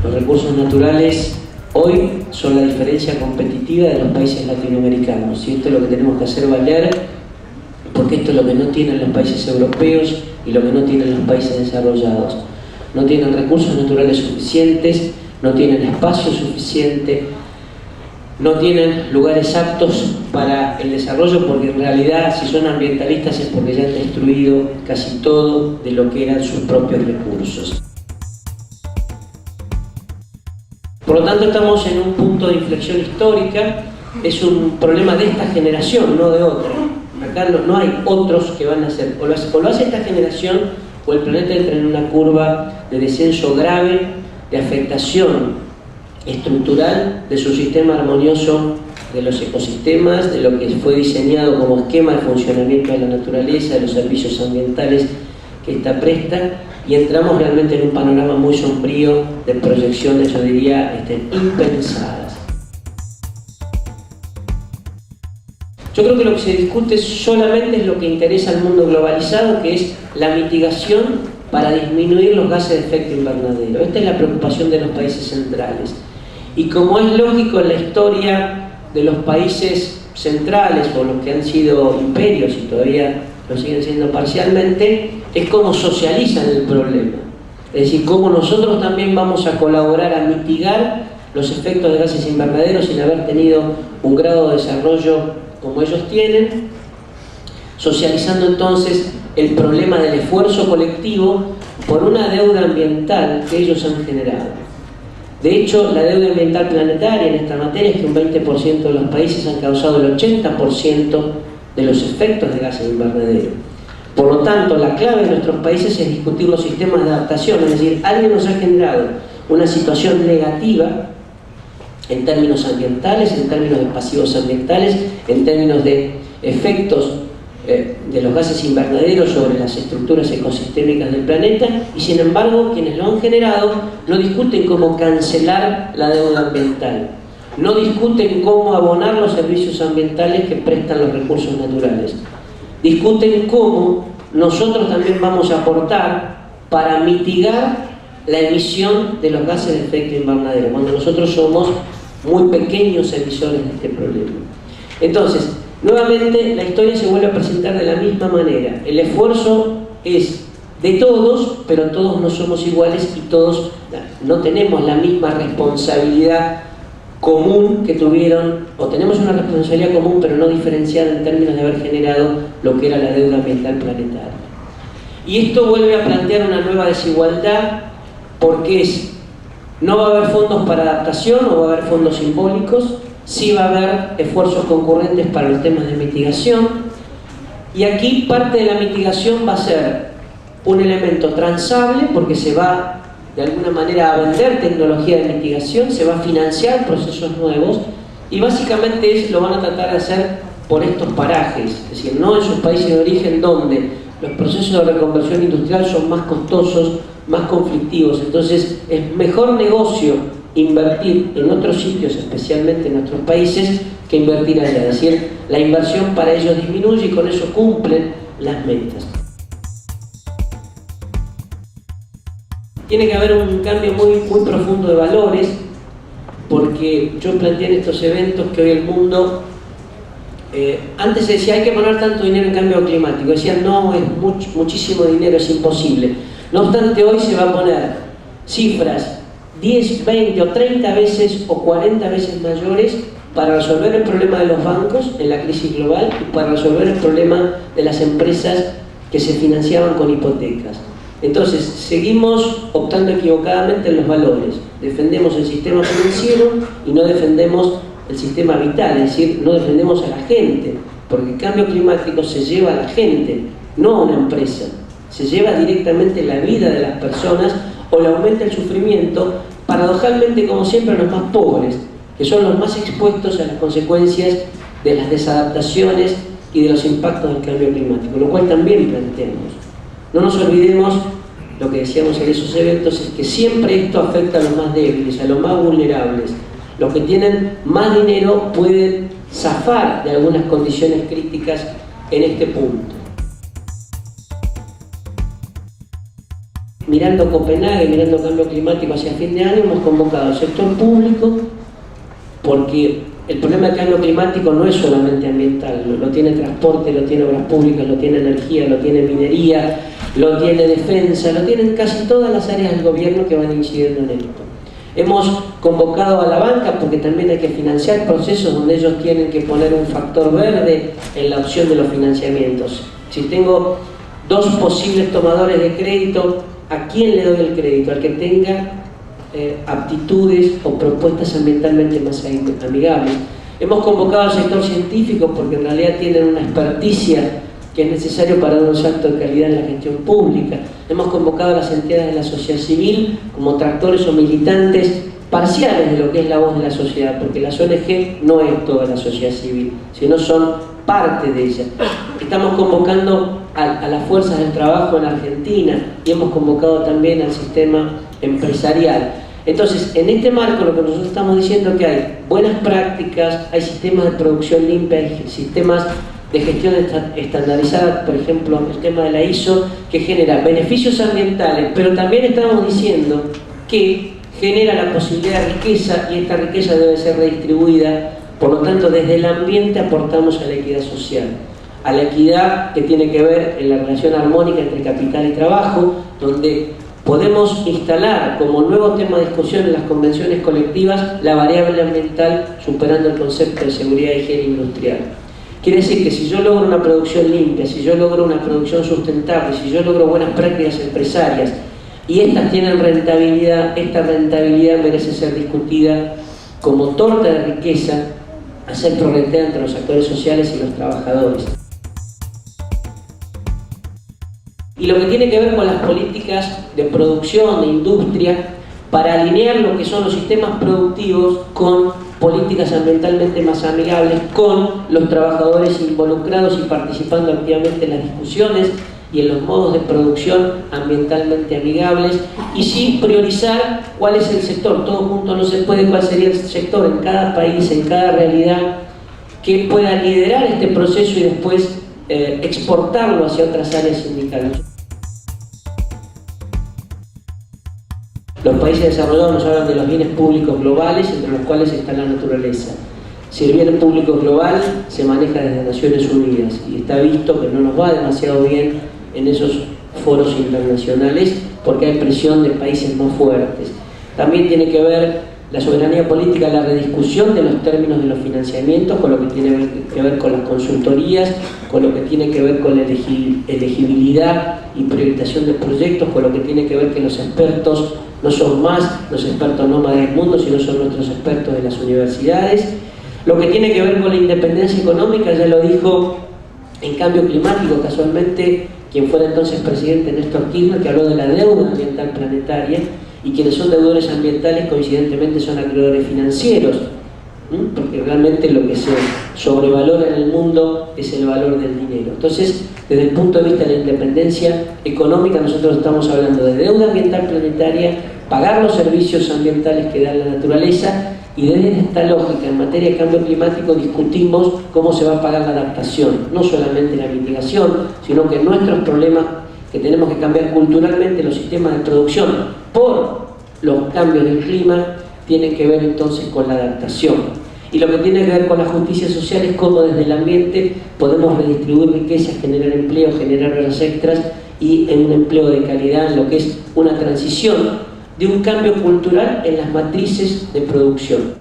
Los recursos naturales hoy son la diferencia competitiva de los países latinoamericanos, y esto es lo que tenemos que hacer valer, porque esto es lo que no tienen los países europeos y lo que no tienen los países desarrollados. No tienen recursos naturales suficientes, no tienen espacio suficiente, no tienen lugares aptos para el desarrollo, porque en realidad, si son ambientalistas, es porque ya han destruido casi todo de lo que eran sus propios recursos. Por lo tanto, estamos en un punto de inflexión histórica. Es un problema de esta generación, no de otra. Acá no hay otros que van a hacer. O lo hace esta generación, o el planeta entra en una curva de descenso grave, de afectación estructural de su sistema armonioso de los ecosistemas, de lo que fue diseñado como esquema de funcionamiento de la naturaleza, de los servicios ambientales que ésta presta, y entramos realmente en un panorama muy sombrío de proyecciones, yo diría, impensadas. Yo creo que lo que se discute solamente es lo que interesa al mundo globalizado, que es la mitigación para disminuir los gases de efecto invernadero. Esta es la preocupación de los países centrales. Y como es lógico en la historia de los países centrales, o los que han sido imperios y todavía lo siguen siendo parcialmente, es cómo socializan el problema. Es decir, cómo nosotros también vamos a colaborar a mitigar los efectos de gases invernaderos sin haber tenido un grado de desarrollo como ellos tienen, socializando entonces el problema del esfuerzo colectivo por una deuda ambiental que ellos han generado. De hecho, la deuda ambiental planetaria en esta materia es que un 20% de los países han causado el 80% de los efectos de gases invernadero. Por lo tanto, la clave de nuestros países es discutir los sistemas de adaptación, es decir, alguien nos ha generado una situación negativa en términos ambientales, en términos de pasivos ambientales, en términos de efectos de los gases invernaderos sobre las estructuras ecosistémicas del planeta, y sin embargo quienes lo han generado no discuten cómo cancelar la deuda ambiental, no discuten cómo abonar los servicios ambientales que prestan los recursos naturales, discuten cómo nosotros también vamos a aportar para mitigar la emisión de los gases de efecto invernadero, cuando nosotros somos muy pequeños emisores de este problema. Entonces, nuevamente la historia se vuelve a presentar de la misma manera. El esfuerzo es de todos, pero todos no somos iguales y todos no tenemos la misma responsabilidad común que tuvieron, o tenemos una responsabilidad común pero no diferenciada en términos de haber generado lo que era la deuda ambiental planetaria. Y esto vuelve a plantear una nueva desigualdad, porque no va a haber fondos para adaptación o va a haber fondos simbólicos, sí va a haber esfuerzos concurrentes para los temas de mitigación, y aquí parte de la mitigación va a ser un elemento transable, porque se va de alguna manera a vender tecnología de mitigación, se va a financiar procesos nuevos, y básicamente lo van a tratar de hacer por estos parajes, es decir, no en sus países de origen, donde los procesos de reconversión industrial son más costosos, más conflictivos. Entonces es mejor negocio invertir en otros sitios, especialmente en nuestros países, que invertir allá. Es decir, la inversión para ellos disminuye y con eso cumplen las metas. Tiene que haber un cambio muy profundo de valores, porque yo planteé en estos eventos que hoy el mundo, antes se decía hay que poner tanto dinero en cambio climático, decían no, es muchísimo dinero, es imposible. No obstante, hoy se va a poner cifras 10, 20 o 30 veces o 40 veces mayores para resolver el problema de los bancos en la crisis global y para resolver el problema de las empresas que se financiaban con hipotecas. Entonces, seguimos optando equivocadamente en los valores. Defendemos el sistema financiero y no defendemos el sistema vital, es decir, no defendemos a la gente, porque el cambio climático se lleva a la gente, no a una empresa. Se lleva directamente la vida de las personas o le aumenta el sufrimiento, paradojalmente, como siempre, a los más pobres, que son los más expuestos a las consecuencias de las desadaptaciones y de los impactos del cambio climático, lo cual también planteamos. No nos olvidemos, lo que decíamos en esos eventos, es que siempre esto afecta a los más débiles, a los más vulnerables. Los que tienen más dinero pueden zafar de algunas condiciones críticas en este punto. mirando Copenhague, mirando cambio climático hacia fin de año, hemos convocado al sector público, porque el problema del cambio climático no es solamente ambiental, lo tiene transporte, lo tiene obras públicas, lo tiene energía, lo tiene minería, lo tiene defensa, lo tienen casi todas las áreas del gobierno que van incidiendo en esto. Hemos convocado a la banca porque también hay que financiar procesos donde ellos tienen que poner un factor verde en la opción de los financiamientos. Si tengo dos posibles tomadores de crédito, ¿a quién le doy el crédito? Al que tenga aptitudes o propuestas ambientalmente más amigables. Hemos convocado al sector científico porque en realidad tienen una experticia que es necesario para dar un salto de calidad en la gestión pública. Hemos convocado a las entidades de la sociedad civil como tractores o militantes parciales de lo que es la voz de la sociedad, porque las ONG no es toda la sociedad civil, sino son parte de ella. Estamos convocando a las fuerzas del trabajo en Argentina y hemos convocado también al sistema empresarial. Entonces, en este marco lo que nosotros estamos diciendo es que hay buenas prácticas, hay sistemas de producción limpia, hay sistemas de gestión estandarizada, por ejemplo, el tema de la ISO, que genera beneficios ambientales, pero también estamos diciendo que genera la posibilidad de riqueza y esta riqueza debe ser redistribuida. Por lo tanto, desde el ambiente aportamos a la equidad social, a la equidad que tiene que ver en la relación armónica entre capital y trabajo, donde podemos instalar como nuevo tema de discusión en las convenciones colectivas la variable ambiental superando el concepto de seguridad y higiene industrial. Quiere decir que si yo logro una producción limpia, si yo logro una producción sustentable, si yo logro buenas prácticas empresarias y estas tienen rentabilidad, esta rentabilidad merece ser discutida como torta de riqueza a ser prorrateada entre los actores sociales y los trabajadores. Y lo que tiene que ver con las políticas de producción, de industria, para alinear lo que son los sistemas productivos con políticas ambientalmente más amigables, con los trabajadores involucrados y participando activamente en las discusiones y en los modos de producción ambientalmente amigables, y sí priorizar cuál es el sector. Todo junto no se puede, cuál sería el sector en cada país, en cada realidad, que pueda liderar este proceso y después exportarlo hacia otras áreas sindicales. Los países desarrollados nos hablan de los bienes públicos globales, entre los cuales está la naturaleza. Si el bien público global se maneja desde Naciones Unidas y está visto que no nos va demasiado bien en esos foros internacionales porque hay presión de países más fuertes. También tiene que ver la soberanía política, la rediscusión de los términos de los financiamientos, con lo que tiene que ver con las consultorías, con lo que tiene que ver con la elegibilidad y priorización de proyectos, con lo que tiene que ver que los expertos no son más los expertos nómadas del mundo, sino son nuestros expertos de las universidades. Lo que tiene que ver con la independencia económica, ya lo dijo en cambio climático, casualmente, quien fuera entonces presidente Néstor Kirchner, que habló de la deuda ambiental planetaria, y quienes son deudores ambientales coincidentemente son acreedores financieros, porque realmente lo que se sobrevalora en el mundo es el valor del dinero. Entonces, desde el punto de vista de la independencia económica, nosotros estamos hablando de deuda ambiental planetaria, pagar los servicios ambientales que da la naturaleza, y desde esta lógica en materia de cambio climático discutimos cómo se va a pagar la adaptación, no solamente la mitigación, sino que nuestros problemas que tenemos que cambiar culturalmente los sistemas de producción por los cambios del clima tienen que ver entonces con la adaptación. Y lo que tiene que ver con la justicia social es cómo desde el ambiente podemos redistribuir riquezas, generar empleo, generar horas extras y en un empleo de calidad en lo que es una transición de un cambio cultural en las matrices de producción.